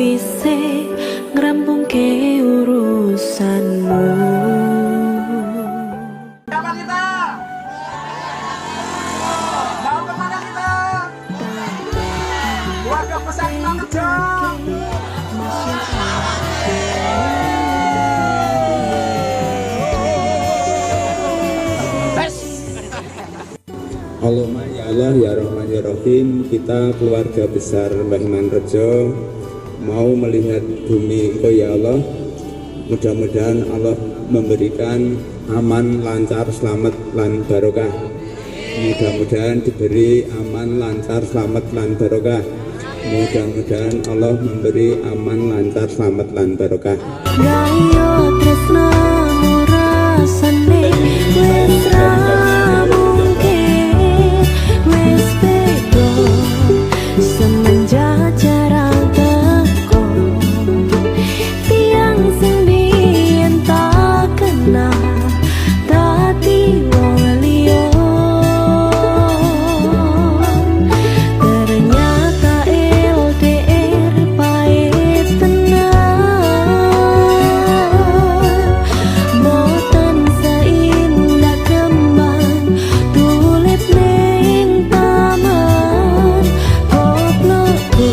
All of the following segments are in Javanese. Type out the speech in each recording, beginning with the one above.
sawise ngrampungke urusanmu. Siapa kita? Mau kemana kita? Warga besar Magejo. Allahumma ya Allah ya Rahman ya Rahim, kita keluarga besar Mbah Iman Rejo mau melihat bumi Engkau ya Allah. Mudah-mudahan Allah memberikan aman, lancar, selamat, lan barokah. Mudah-mudahan diberi aman, lancar, selamat, lan barokah. Mudah-mudahan Allah memberi aman, lancar, selamat, lan barokah. Gayo tresno rasane wis ra mungkin, wis beda semenjak jarang teko. Tiang sing biyen tak kenal dadi wong liya. Ternyata LDR pahit tenan, boten seindah kembang tulit ning taman. Goblokku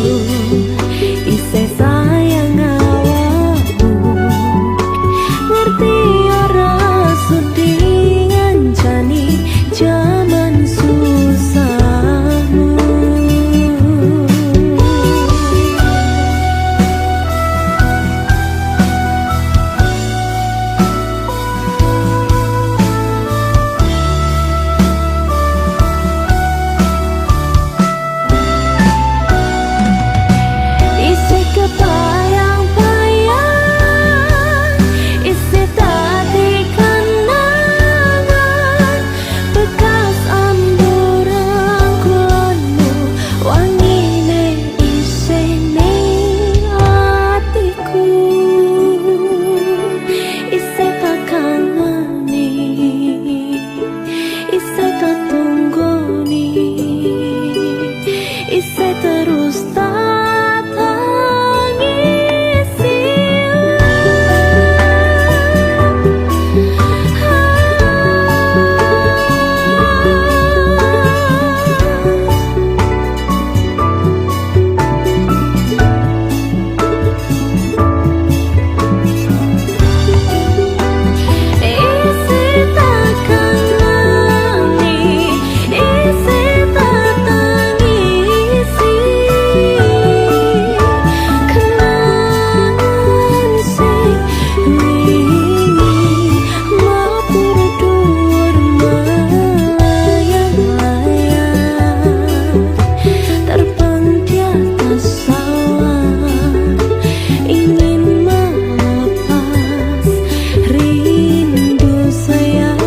isih sayang awakmu, ngerti ora sudi ngancani jaman susahmu. Isih kebayang-bayang, isih dadi kenangan, bekas amburan kulonmu, wangine isih ning atiku. Isih tak kangeni, isih tak tunggoni, isih terus tak tangisi. Isih tak kangeni, isih tak tangisi. Kenangan sing wingi mabur dhuwur melayang-layang, terbang di atas awan, ingin melepas rindu sayang.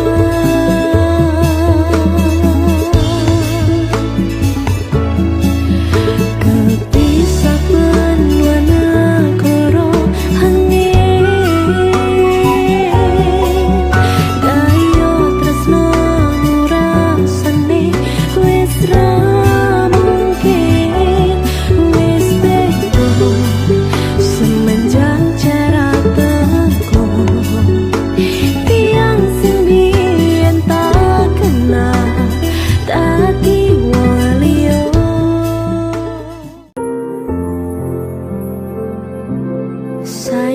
Kepisah benua negara angin, gayo tresno rasane wis ra mungkin, wis beda semenjak jarak teko. Tiang sing biyen tak kenal dadi wong liya. Sayang